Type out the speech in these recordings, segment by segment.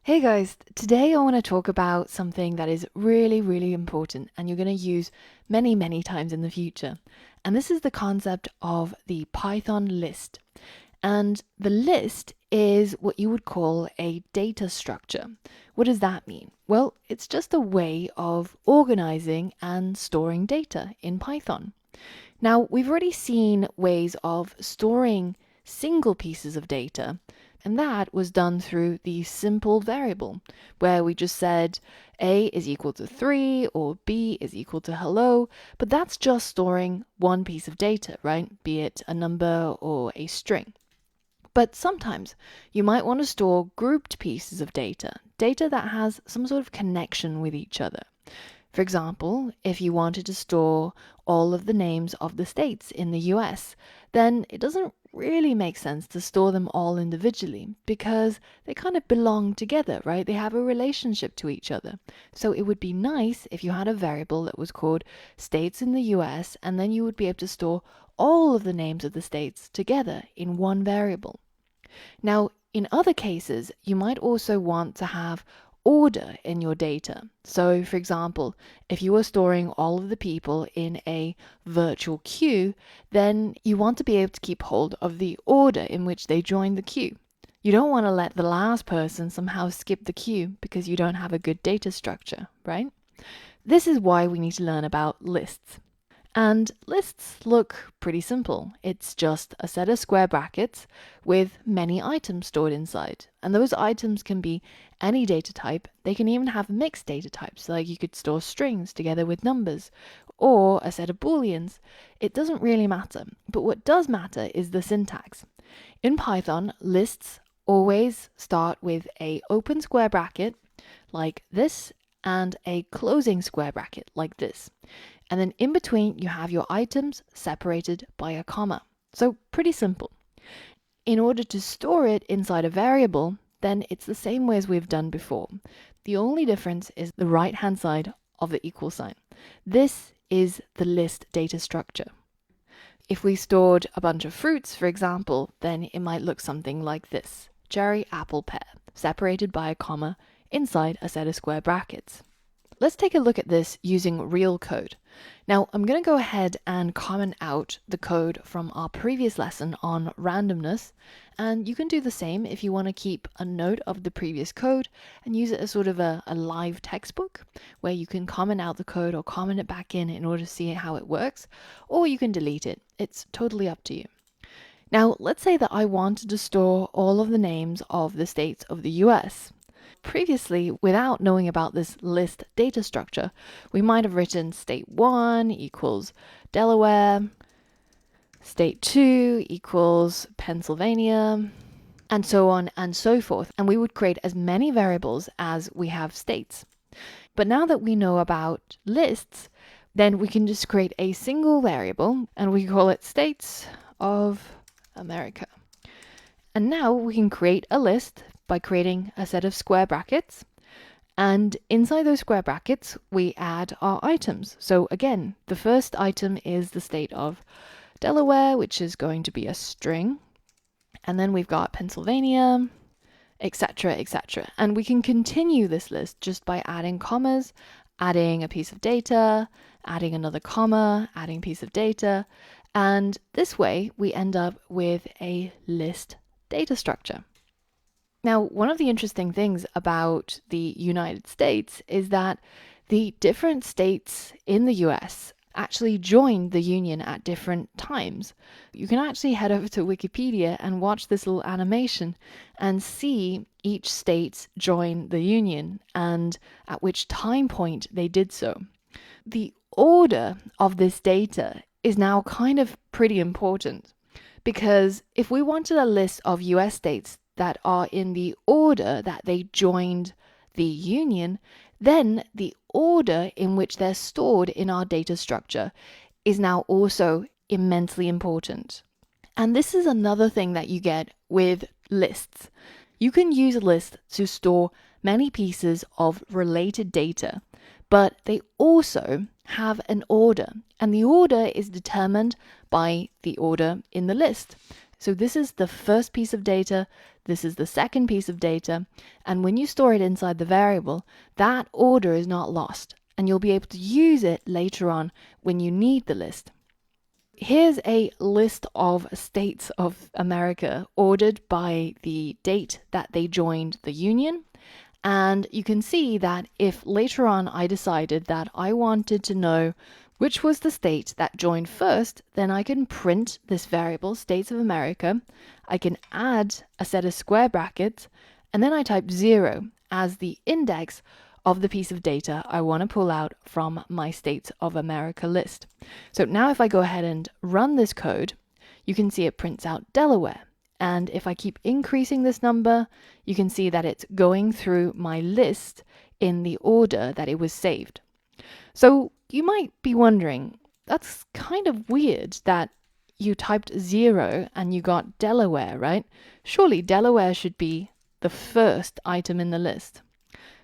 Hey guys, today I want to talk about something that is really important and you're going to use many times in the future. And this is the concept of the Python list. And the list is what you would call a data structure. What does that mean? Well, it's just a way of organizing and storing data in Python. Now, we've already seen ways of storing single pieces of data, and that was done through the simple variable, where we just said A is equal to 3 or B is equal to hello, but that's just storing one piece of data, right? Be it a number or a string. But sometimes you might want to store grouped pieces of data, data that has some sort of connection with each other. For example, if you wanted to store all of the names of the states in the US, then it doesn't really make sense to store them all individually because they kind of belong together, right? They have a relationship to each other. So it would be nice if you had a variable that was called states in the US, and then you would be able to store all of the names of the states together in one variable. Now, in other cases, you might also want to have order in your data. So, for example, if you are storing all of the people in a virtual queue, then you want to be able to keep hold of the order in which they join the queue. You don't want to let the last person somehow skip the queue because you don't have a good data structure, right? This is why we need to learn about lists. And lists look pretty simple. It's just a set of square brackets with many items stored inside. And those items can be any data type. They can even have mixed data types, like you could store strings together with numbers or a set of booleans. It doesn't really matter. But what does matter is the syntax. In Python, lists always start with an open square bracket like this and a closing square bracket like this. And then in between, you have your items separated by a comma. So pretty simple. In order to store it inside a variable, then it's the same way as we've done before. The only difference is the right-hand side of the equal sign. This is the list data structure. If we stored a bunch of fruits, for example, then it might look something like this. Cherry, apple, pear, separated by a comma inside a set of square brackets. Let's take a look at this using real code. Now, I'm going to go ahead and comment out the code from our previous lesson on randomness, and you can do the same if you want to keep a note of the previous code and use it as sort of a live textbook where you can comment out the code or comment it back in order to see how it works, or you can delete it. It's totally up to you. Now, let's say that I wanted to store all of the names of the states of the US. Previously, without knowing about this list data structure, we might have written state 1 equals Delaware, state 2 equals Pennsylvania, and so on and so forth. And we would create as many variables as we have states. But now that we know about lists, then we can just create a single variable and we call it states of America. And now we can create a list by creating a set of square brackets. And inside those square brackets, we add our items. So again, the first item is the state of Delaware, which is going to be a string. And then we've got Pennsylvania, etc., etc. And we can continue this list just by adding commas, adding a piece of data, adding another comma, adding a piece of data. And this way, we end up with a list data structure. Now, one of the interesting things about the United States is that the different states in the US actually joined the Union at different times. You can actually head over to Wikipedia and watch this little animation and see each state join the Union and at which time point they did so. The order of this data is now kind of pretty important because if we wanted a list of US states that are in the order that they joined the Union, then the order in which they're stored in our data structure is now also immensely important. And this is another thing that you get with lists. You can use a list to store many pieces of related data, but they also have an order, and the order is determined by the order in the list. So this is the first piece of data, this is the second piece of data, and when you store it inside the variable, that order is not lost, and you'll be able to use it later on when you need the list. Here's a list of states of America ordered by the date that they joined the Union. And you can see that if later on I decided that I wanted to know which was the state that joined first, then I can print this variable, States of America. I can add a set of square brackets, and then I type 0 as the index of the piece of data I want to pull out from my States of America list. So now if I go ahead and run this code, you can see it prints out Delaware. And if I keep increasing this number, you can see that it's going through my list in the order that it was saved. So you might be wondering, that's kind of weird that you typed 0 and you got Delaware, right? Surely Delaware should be the first item in the list.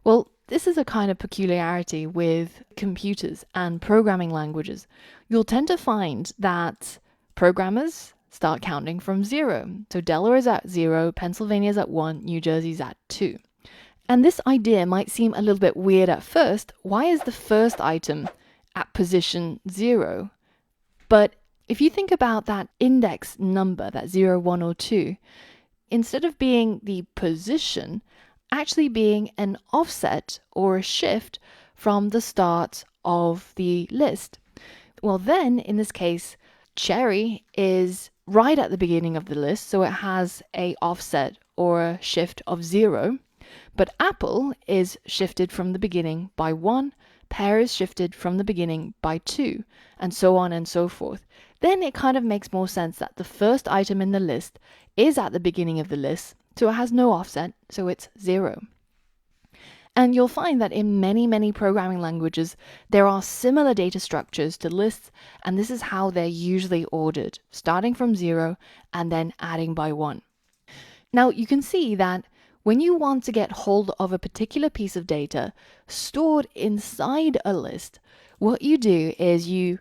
Well, this is a kind of peculiarity with computers and programming languages. You'll tend to find that programmers start counting from 0. So Delaware is at 0, Pennsylvania is at 1, New Jersey's at 2. And this idea might seem a little bit weird at first. Why is the first item at position 0? But if you think about that index number, that 0, 1, or 2, instead of being the position, actually being an offset or a shift from the start of the list. Well, then in this case, Cherry is right at the beginning of the list, so it has a offset or a shift of 0. But Apple is shifted from the beginning by 1, Pear is shifted from the beginning by 2, and so on and so forth. Then it kind of makes more sense that the first item in the list is at the beginning of the list, so it has no offset, so it's 0. And you'll find that in many, many programming languages, there are similar data structures to lists, and this is how they're usually ordered, starting from 0 and then adding by 1. Now, you can see that when you want to get hold of a particular piece of data stored inside a list, what you do is you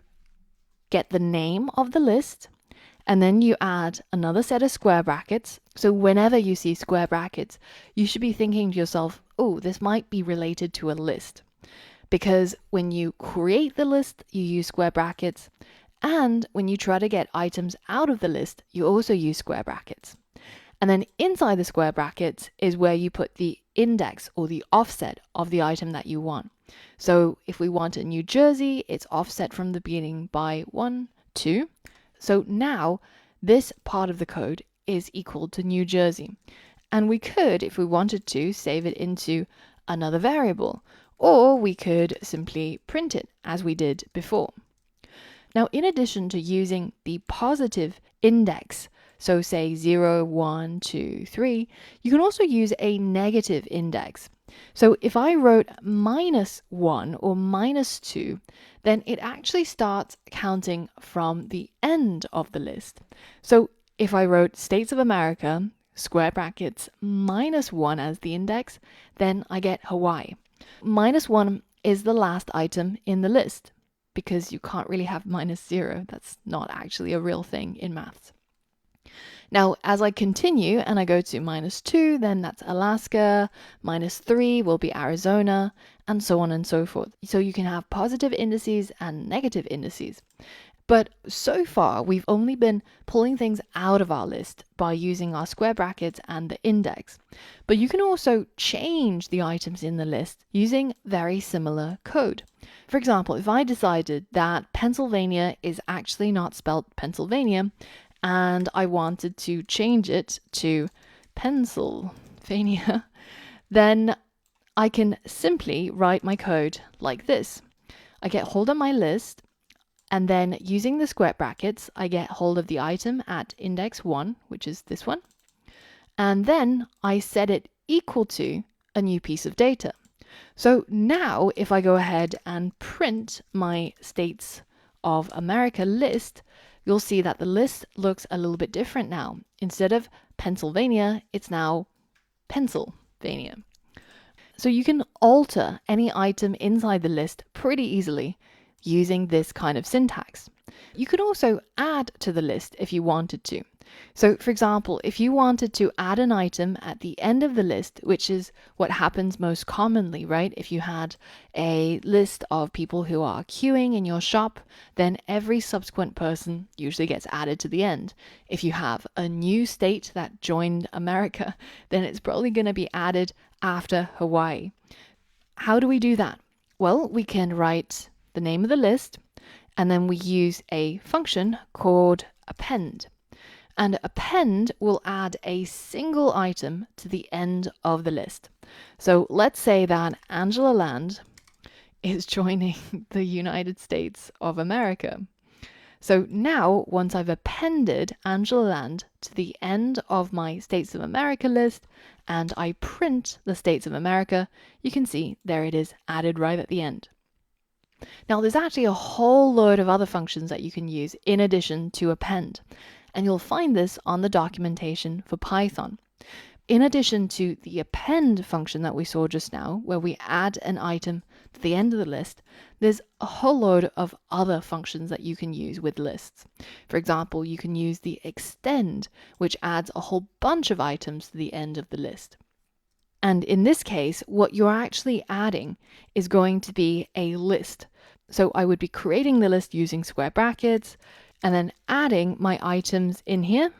get the name of the list, and then you add another set of square brackets. So whenever you see square brackets, you should be thinking to yourself, oh, this might be related to a list. Because when you create the list, you use square brackets. And when you try to get items out of the list, you also use square brackets. And then inside the square brackets is where you put the index or the offset of the item that you want. So if we want a New Jersey, it's offset from the beginning by 1, 2. So now this part of the code is equal to New Jersey. And we could, if we wanted to, save it into another variable, or we could simply print it as we did before. Now, in addition to using the positive index, so say 0, 1, 2, 3, you can also use a negative index. So if I wrote -1 or -2, then it actually starts counting from the end of the list. So if I wrote States of America, square brackets, -1 as the index, then I get Hawaii. -1 is the last item in the list, because you can't really have -0. That's not actually a real thing in maths. Now, as I continue and I go to -2, then that's Alaska, -3 will be Arizona, and so on and so forth. So you can have positive indices and negative indices. But so far, we've only been pulling things out of our list by using our square brackets and the index. But you can also change the items in the list using very similar code. For example, if I decided that Pennsylvania is actually not spelled Pennsylvania, and I wanted to change it to Pennsylvania, then I can simply write my code like this. I get hold of my list, and then using the square brackets, I get hold of the item at index 1, which is this one, and then I set it equal to a new piece of data. So now if I go ahead and print my States of America list, you'll see that the list looks a little bit different now. Instead of Pennsylvania, it's now Pennsylvania. So you can alter any item inside the list pretty easily using this kind of syntax. You could also add to the list if you wanted to. So for example, if you wanted to add an item at the end of the list, which is what happens most commonly, right? If you had a list of people who are queuing in your shop, then every subsequent person usually gets added to the end. If you have a new state that joined America, then it's probably going to be added after Hawaii. How do we do that? Well, we can write the name of the list, and then we use a function called append. And append will add a single item to the end of the list. So let's say that Angela Land is joining the United States of America. So now, once I've appended Angela Land to the end of my States of America list, and I print the States of America, you can see there it is added right at the end. Now, there's actually a whole load of other functions that you can use in addition to append. And you'll find this on the documentation for Python. In addition to the append function that we saw just now, where we add an item to the end of the list, there's a whole load of other functions that you can use with lists. For example, you can use the extend, which adds a whole bunch of items to the end of the list. And in this case, what you're actually adding is going to be a list. So I would be creating the list using square brackets, and then adding my items in here.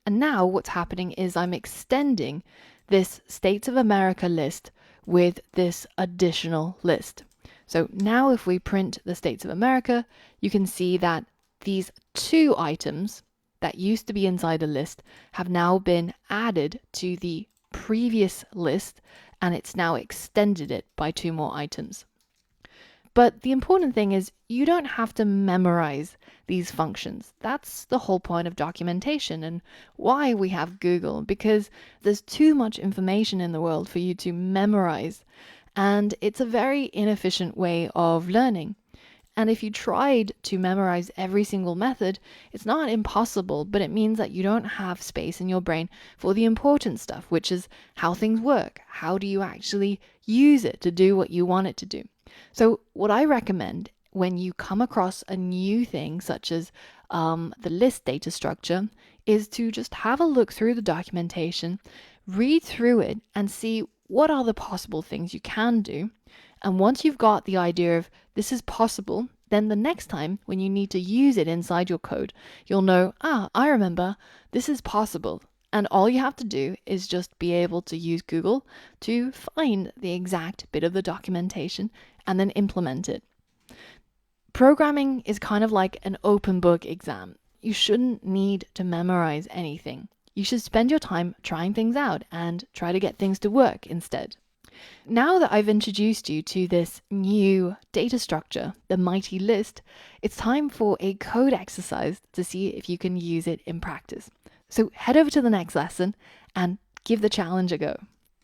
And now what's happening is I'm extending this States of America list with this additional list. So now if we print the States of America, you can see that these two items that used to be inside the list have now been added to the previous list, and it's now extended it by two more items. But the important thing is you don't have to memorize these functions. That's the whole point of documentation and why we have Google, because there's too much information in the world for you to memorize, and it's a very inefficient way of learning. And if you tried to memorize every single method, it's not impossible, but it means that you don't have space in your brain for the important stuff, which is how things work. How do you actually use it to do what you want it to do? So what I recommend when you come across a new thing, such as the list data structure, is to just have a look through the documentation, read through it, and see what are the possible things you can do. And once you've got the idea of this is possible, then the next time when you need to use it inside your code, you'll know, I remember, this is possible. And all you have to do is just be able to use Google to find the exact bit of the documentation and then implement it. Programming is kind of like an open book exam. You shouldn't need to memorize anything. You should spend your time trying things out and try to get things to work instead. Now that I've introduced you to this new data structure, the mighty list, it's time for a code exercise to see if you can use it in practice. So head over to the next lesson and give the challenge a go.